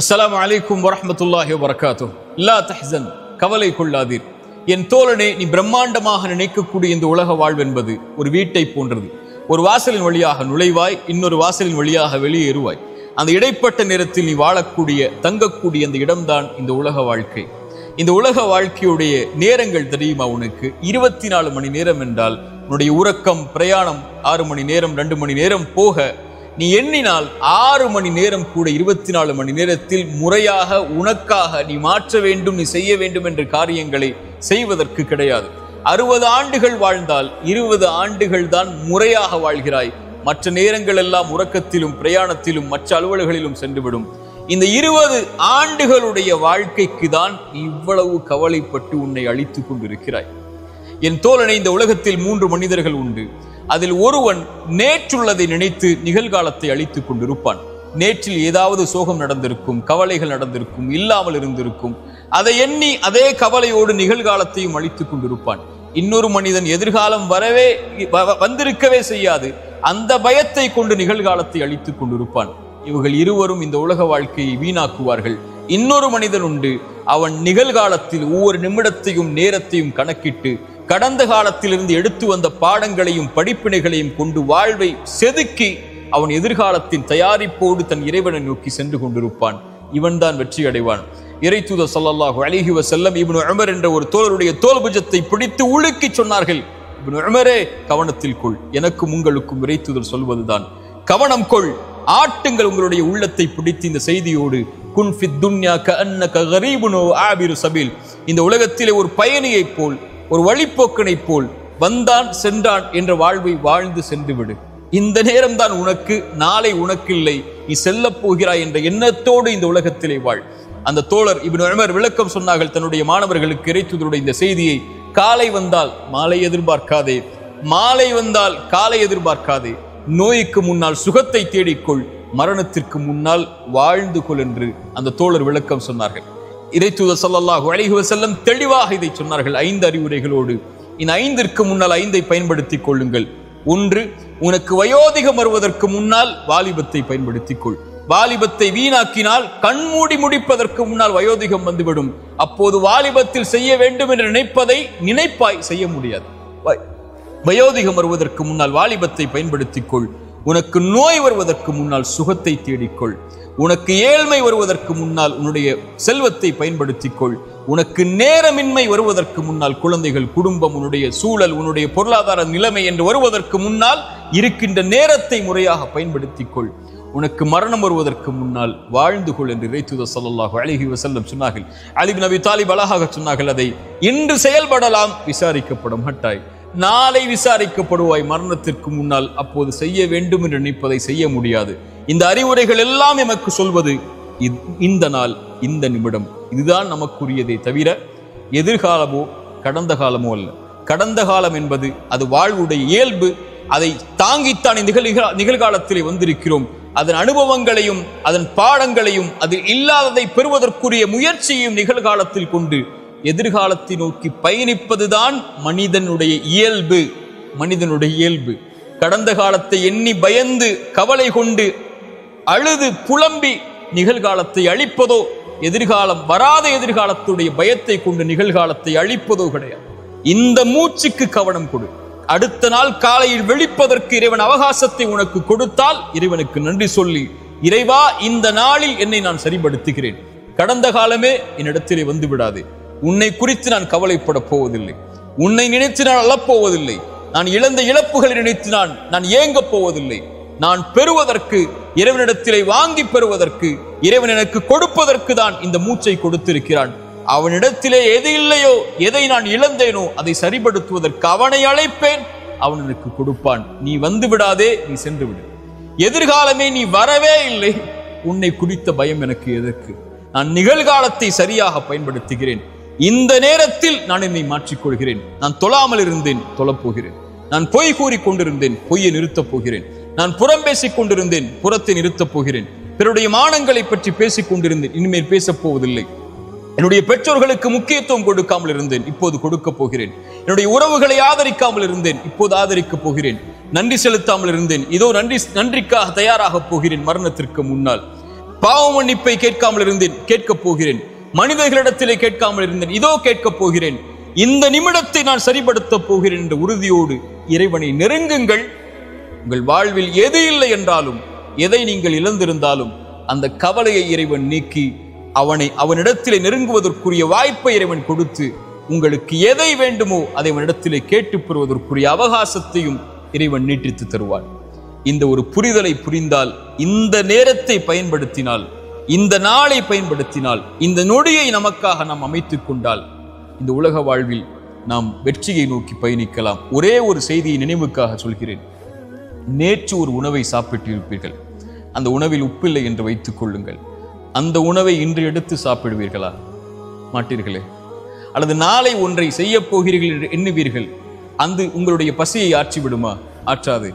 அஸ்ஸலாமு அலைக்கும் வரஹ்மத்துல்லாஹி வபரகாத்துஹு. லா தஹ்சன், கவலை கொள்ளாதீர். என் தோழனே, நீ பிரம்மாண்டமாக நினைக்கக்கூடிய இந்த உலக வாழ்வென்பது ஒரு வீட்டை போன்றது. ஒரு வாசலின் வழியாக நுழைவாய், இன்னொரு வாசலின் வழியாக வெளியேறுவாய். அந்த இடைப்பட்ட நேரத்தில் நீ வாழக்கூடிய தங்கக்கூடிய அந்த இடம்தான் இந்த உலக வாழ்க்கை. இந்த உலக வாழ்க்கையுடைய நேரங்கள் தெரியுமா உனக்கு? 24 மணி நேரம் என்றால் உன்னுடைய உறக்கம், பிரயாணம் 6 மணி நேரம், 2 மணி நேரம் போக நீ எண்ணினால் 6 மணி நேரம் கூட 24 மணி நேரத்தில் முறையாக உனக்காக நீ மாற்ற வேண்டும், நீ செய்ய வேண்டும் என்ற காரியங்களை செய்வதற்கு கிடையாது. 60 ஆண்டுகள் வாழ்ந்தால் 20 ஆண்டுகள் தான் முறையாக வாழ்கிறாய். மற்ற நேரங்கள் எல்லாம் உறக்கத்திலும், பிரயாணத்திலும், மற்ற அலுவல்களிலும் சென்றுவிடும். இந்த 20 ஆண்டுகளுடைய வாழ்க்கைக்கு தான் இவ்வளவு கவலைப்பட்டு உன்னை அழித்துக் கொண்டிருக்கிறாய். என் தோழனை, இந்த உலகத்தில் 3 மனிதர்கள் உண்டு. அதில் ஒருவன் நேற்றுள்ளதை நினைத்து நிகழ்காலத்தை அழித்துக் கொண்டிருப்பான். நேற்றில் ஏதாவது சோகம் நடந்திருக்கும், கவலைகள் நடந்திருக்கும், இல்லாமல் இருந்திருக்கும். அதை எண்ணி அதே கவலையோடு நிகழ்காலத்தையும் அழித்துக் கொண்டிருப்பான். இன்னொரு மனிதன் எதிர்காலம் வந்திருக்கவே செய்யாது, அந்த பயத்தை கொண்டு நிகழ்காலத்தை அழித்துக் கொண்டிருப்பான். இவர்கள் இருவரும் இந்த உலக வாழ்க்கையை வீணாக்குவார்கள். இன்னொரு மனிதன் உண்டு, அவன் நிகழ்காலத்தில் ஒவ்வொரு நிமிடத்தையும் நேரத்தையும் கணக்கிட்டு கடந்த காலத்திலிருந்து எடுத்து வந்த பாடங்களையும் படிப்பினைகளையும் கொண்டு வாழ்வை செதுக்கி அவன் எதிர்காலத்தின் தயாரிப்போடு தன் இறைவனை நோக்கி சென்று கொண்டிருப்பான். இவன் தான் வெற்றி அடைவான். இறைத்தூதர் ஸல்லல்லாஹு அலைஹி வஸல்லம் இப்னு உமர் என்ற ஒரு தோழருடைய தோள்புஜத்தை பிடித்து உலுக்கி சொன்னார்கள், இப்னு உமரே, கவனத்தில் கொள். எனக்கும் உங்களுக்கும் இறைத்தூதர் சொல்வதுதான், கவனம் கொள், ஆட்டுங்கள் உங்களுடைய உள்ளத்தை பிடித்து இந்த செய்தியோடு. குன் ஃபித் துன்யா கஅன்னக கரீபுன் ஆபிரு சபீல். இந்த உலகத்திலே ஒரு பயணியைப் போல், ஒரு வழிப்போக்கனைப் போல் வந்தான் சென்றான் என்ற வாழ்வை வாழ்ந்து சென்று விடு. இந்த நேரம் தான் உனக்கு, நாளை உனக்கு இல்லை, நீ செல்ல போகிறாய் என்ற எண்ணத்தோடு இந்த உலகத்திலே வாழ். அந்த தோழர் இப்னு உமர் விளக்கம் சொன்னார்கள் தன்னுடைய மாணவர்களுக்கு இறைத்தூதருடைய இந்த செய்தியை. காலை வந்தால் மாலை எதிர்பார்க்காதே, மாலை வந்தால் காலை எதிர்பார்க்காதே. நோய்க்கு முன்னால் சுகத்தை தேடிக்கொள், மரணத்திற்கு முன்னால் வாழ்ந்து கொள் என்று அந்த தோழர் விளக்கம் சொன்னார்கள். இறைத்தூதர் ஸல்லல்லாஹு அலைஹி வஸல்லம் தெளிவாக இதை சொன்னார்கள் 5 அறிவுரைகளோடு. இந்த 5ற்கு முன்னால் 5ஐ பயன்படுத்திக் கொள்ளுங்கள். 1, உனக்கு வயோதிகம் வருவதற்கு முன்னால் வாலிபத்தை பயன்படுத்திக் கொள். வாலிபத்தை வீணாக்கினால் கண்மூடி முடிப்பதற்கு முன்னால் வயோதிகம் வந்துவிடும். அப்போது வாலிபத்தில் செய்ய வேண்டும் என்று நினைப்பதை நினைப்பாய், செய்ய முடியாது. வயோதிகம் வருவதற்கு முன்னால் வாலிபத்தை பயன்படுத்திக் கொள். உனக்கு நோய் வருவதற்கு முன்னால் சுகத்தை தேடிக்கொள். உனக்கு ஏழ்மை வருவதற்கு முன்னால் உன்னுடைய செல்வத்தை பயன்படுத்திக் கொள். உனக்கு நேரமின்மை வருவதற்கு முன்னால் குழந்தைகள், குடும்பம், உன்னுடைய சூழல், உன்னுடைய பொருளாதார நிலைமை என்று வருவதற்கு முன்னால் இருக்கின்ற நேரத்தை முறையாக பயன்படுத்திக் கொள். உனக்கு மரணம் வருவதற்கு முன்னால் வாழ்ந்து கொள் என்று இறைத்தூதர் ஸல்லல்லாஹு அலைஹி வஸல்லம் சொன்னார்கள். அலி இப்னு அபி தாலிப் அழகாக சொன்னார்கள், அதை இன்று செயல்படலாம், விசாரிக்கப்பட மாட்டாய். நாளை விசாரிக்கப்படுவாய் மரணத்திற்கு முன்னால். அப்போது செய்ய வேண்டும் என்று நினைப்பதை செய்ய முடியாது. இந்த அறிவுரைகள் எல்லாம் எமக்கு சொல்வது இந்த நாள், இந்த நிமிடம், இதுதான் நமக்குரியதை தவிர எதிர்காலமோ கடந்த காலமோ அல்ல. கடந்த காலம் என்பது அது வாழ்வுடைய இயல்பு. அதை தாங்கித்தான் நிகழ்காலத்திலே வந்திருக்கிறோம். அதன் அனுபவங்களையும் அதன் பாடங்களையும் அதில் இல்லாததை பெறுவதற்குரிய முயற்சியையும் நிகழ்காலத்தில் கொண்டு எதிர்காலத்தை நோக்கி பயணிப்பதுதான் மனிதனுடைய இயல்பு. மனிதனுடைய இயல்பு கடந்த காலத்தை எண்ணி பயந்து கவலை கொண்டு அழுது புலம்பி நிகழ்காலத்தை அழிப்பதோ, எதிர்காலம் வராத எதிர்காலத்துடைய பயத்தை கொண்டு நிகழ்காலத்தை அழிப்பதோ கிடையாது. இந்த மூச்சுக்கு கவனம் கொடு. அடுத்த நாள் காலையில் வெளிப்பதற்கு இறைவன் அவகாசத்தை உனக்கு கொடுத்தால் இறைவனுக்கு நன்றி சொல்லி, இறைவா, இந்த நாளில் என்னை நான் சரிபடுத்துகிறேன். கடந்த காலமே என்னிடத்திலே வந்து விடாது. உன்னை குறித்து நான் கவலைப்பட போவதில்லை. உன்னை நினைத்து நான் அழப்போவதில்லை. நான் இழந்த இழப்புகளை நினைத்து நான் ஏங்கப் போவதில்லை. நான் பெறுவதற்கு, இறைவனிடத்திலே வாங்கி பெறுவதற்கு, இறைவன் எனக்கு கொடுப்பதற்கு தான் இந்த மூச்சை கொடுத்திருக்கிறான். அவனிடத்திலே எது இல்லையோ, எதை நான் இழந்தேனோ அதை சரிபடுத்துவதற்கு அவனை அழைப்பேன், அவன் எனக்கு கொடுப்பான். நீ வந்து விடாதே, நீ சென்று விடு. எதிர்காலமே நீ வரவே இல்லை, உன்னை குறித்த பயம் எனக்கு எதற்கு? நான் நிகழ்காலத்தை சரியாக பயன்படுத்துகிறேன். இந்த நேரத்தில் நான் என்னை மாற்றிக்கொள்கிறேன். நான் தொழாமல் இருந்தேன், தொழப்போகிறேன். நான் பொய் கூறி கொண்டிருந்தேன், பொய்யை நிறுத்தப் போகிறேன். நான் புறம் பேசிக் கொண்டிருந்தேன், புறத்தை நிறுத்தப் போகிறேன். பிறருடைய மானங்களை பற்றி பேசிக் கொண்டிருந்தேன், இனிமேல் பேசப் போவதில்லை. என்னுடைய பெற்றோர்களுக்கு முக்கியத்துவம் கொடுக்காமல் இருந்தேன், இப்போது கொடுக்க போகிறேன். என்னுடைய உறவுகளை ஆதரிக்காமல் இருந்தேன், இப்போது ஆதரிக்கப் போகிறேன். நன்றி செலுத்தாமல் இருந்தேன், இதோ நன்றிக்காக தயாராக போகிறேன் மரணத்திற்கு முன்னால். பாவ மன்னிப்பை கேட்காமல் இருந்தேன், கேட்கப் போகிறேன். மனிதர்களிடத்திலே கேட்காமல் இருந்தேன், இதோ கேட்கப் போகிறேன். இந்த நிமிடத்தை நான் சரிபடுத்தப் போகிறேன் என்ற உறுதியோடு இறைவனை நெருங்குங்கள். உங்கள் வாழ்வில் எது இல்லை என்றாலும், எதை நீங்கள் இழந்திருந்தாலும் அந்த கவலையை இறைவன் நீக்கி அவனிடத்திலே நெருங்குவதற்குரிய வாய்ப்பை இறைவன் கொடுத்து உங்களுக்கு எதை வேண்டுமோ அதை அவனிடத்திலே கேட்டு பெறுவதற்குரிய அவகாசத்தையும் இறைவன் நீட்டித்து தருவார். இந்த ஒரு புரிதலை புரிந்தால், இந்த நேரத்தை பயன்படுத்தினால், இந்த நாளை பயன்படுத்தினால், இந்த நொடியை நமக்காக நாம் அமைத்துக் கொண்டால் இந்த உலக வாழ்வில் நாம் வெற்றியை நோக்கி பயணிக்கலாம். ஒரே ஒரு செய்தியை நினைவுக்காக சொல்கிறேன். நேற்று ஒரு உணவை சாப்பிட்டு இருப்பீர்கள், அந்த உணவில் உப்பில்லை என்று வைத்துக் கொள்ளுங்கள். அந்த உணவை இன்று எடுத்து சாப்பிடுவீர்களா? மாட்டீர்களே. அல்லது நாளை ஒன்றை செய்ய போகிறீர்கள் என்று எண்ணுவீர்கள், அந்த உங்களுடைய பசியை ஆற்றிவிடுமா? ஆற்றாது.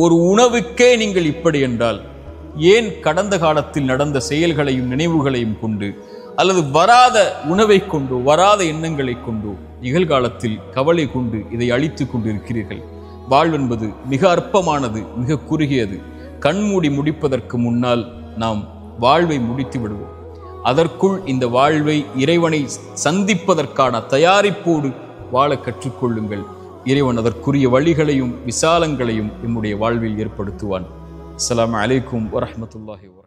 ஒரு உணவுக்கே நீங்கள் இப்படி என்றால், ஏன் கடந்த காலத்தில் நடந்த செயல்களையும் நினைவுகளையும் கொண்டு, அல்லது வராத உணவை கொண்டு, வராத எண்ணங்களை கொண்டு, நிகழ்காலத்தில் கவலை கொண்டு இதை அழித்துக் கொண்டிருக்கிறீர்கள்? வாழ்வென்பது மிக அற்பமானது, மிக குறுகியது. கண்மூடி முடிப்பதற்கு முன்னால் நாம் வாழ்வை முடித்து விடுவோம். அதற்குள் இந்த வாழ்வை இறைவனை சந்திப்பதற்கான தயாரிப்போடு வாழ கற்றுக்கொள்ளுங்கள். இறைவன் அதற்குரிய வழிகளையும் விசாலங்களையும் நம்முடைய வாழ்வில் ஏற்படுத்துவான். அஸ்ஸலாமு அலைக்கும் வரஹ்மத்துல்லாஹி வபரகாத்துஹு.